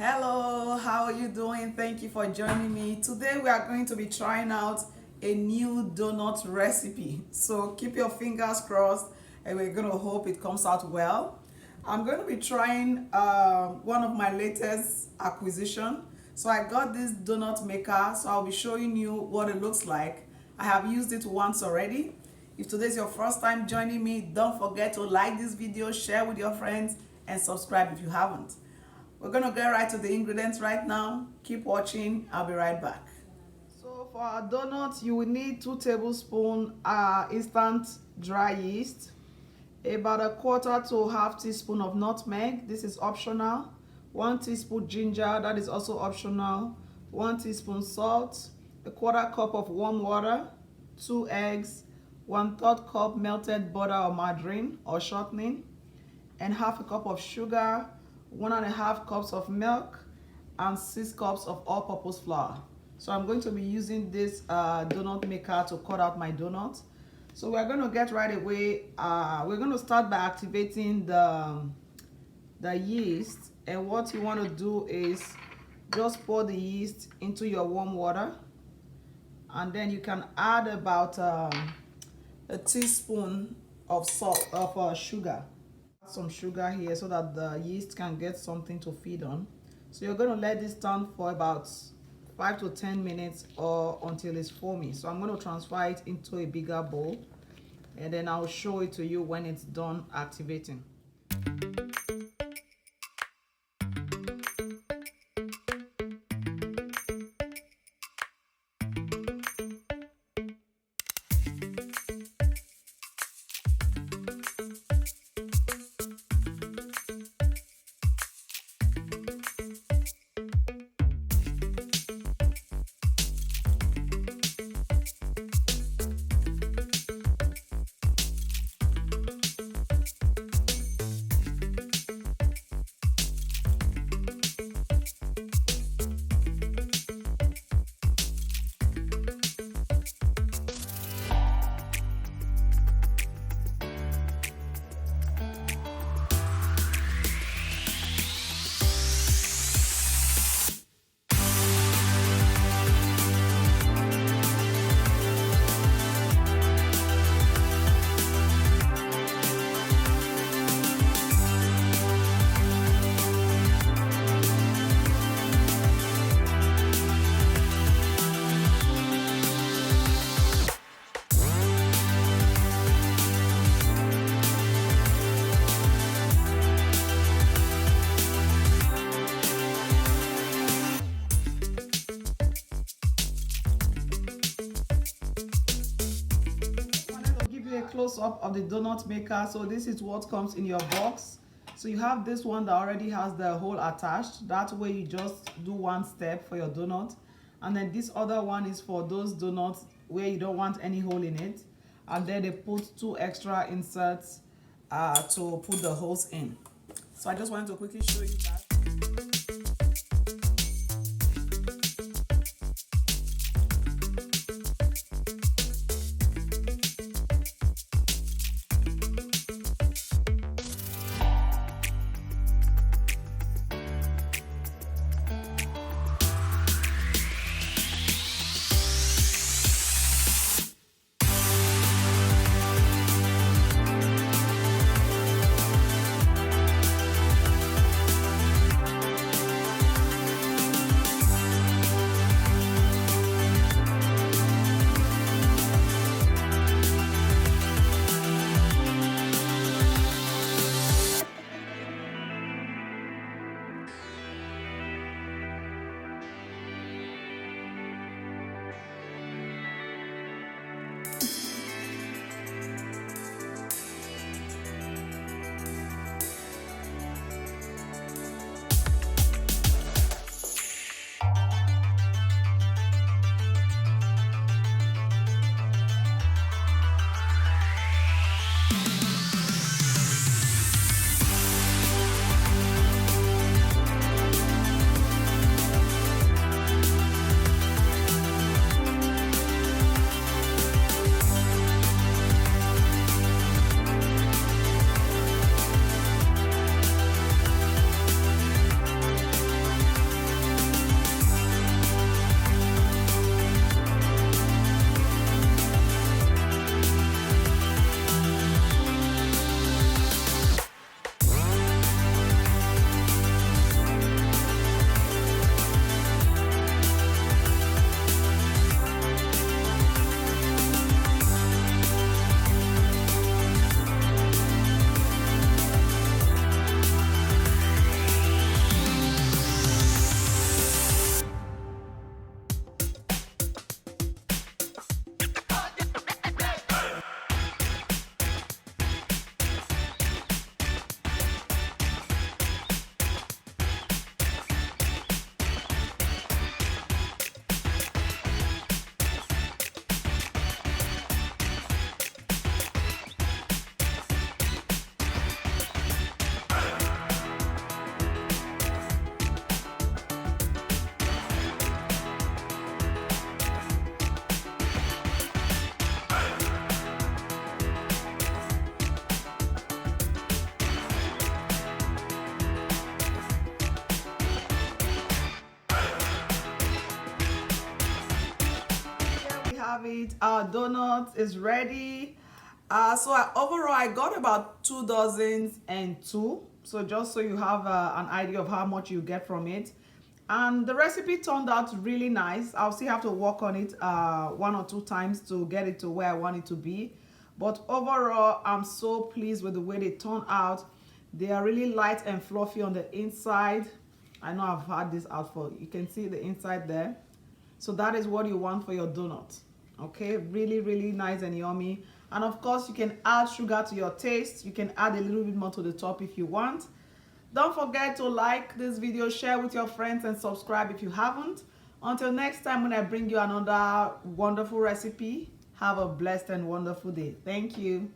Hello, how are you doing? Thank you for joining me. Today we are going to be trying out a new donut recipe. So keep your fingers crossed and we're going to hope it comes out well. I'm going to be trying one of my latest acquisition. So I got this donut maker, so I'll be showing you what it looks like. I have used it once already. If today's your first time joining me, don't forget to like this video, share with your friends, and subscribe if you haven't. We're gonna get right to the ingredients right now. Keep watching, I'll be right back. So for our donuts, you will need 2 tablespoons instant dry yeast, about 1/4 to 1/2 teaspoon of nutmeg, this is optional, 1 teaspoon ginger, that is also optional, 1 teaspoon salt, 1/4 cup of warm water, 2 eggs, 1/3 cup melted butter or margarine or shortening, and 1/2 cup of sugar, 1.5 cups of milk, and 6 cups of all-purpose flour. So I'm going to be using this donut maker to cut out my donuts. So we're going to get right away. We're going to start by activating the yeast, and what you want to do is just pour the yeast into your warm water, and then you can add about a teaspoon of salt of sugar. Some sugar here so that the yeast can get something to feed on. So you're going to let this stand for about 5 to 10 minutes or until it's foamy. So I'm going to transfer it into a bigger bowl, and then I'll show it to you when it's done activating. Close up of the donut maker. So this is what comes in your box. So you have this one that already has the hole attached. That way you just do one step for your donut, and then this other one is for those donuts where you don't want any hole in it, and then they put 2 extra inserts to put the holes in. So I just wanted to quickly show you that. have it. Our donut is ready. Overall, I got about 2 dozens and 2. So just so you have an idea of how much you get from it. And the recipe turned out really nice. I'll still have to work on it 1 or 2 times to get it to where I want it to be. But overall, I'm so pleased with the way they turn out. They are really light and fluffy on the inside. I know I've had this out for, you can see the inside there. So that is what you want for your donut. Okay, really nice and yummy. And of course, you can add sugar to your taste. You can add a little bit more to the top if you want. Don't forget to like this video, share with your friends, and subscribe if you haven't. Until next time when I bring you another wonderful recipe, have a blessed and wonderful day. Thank you.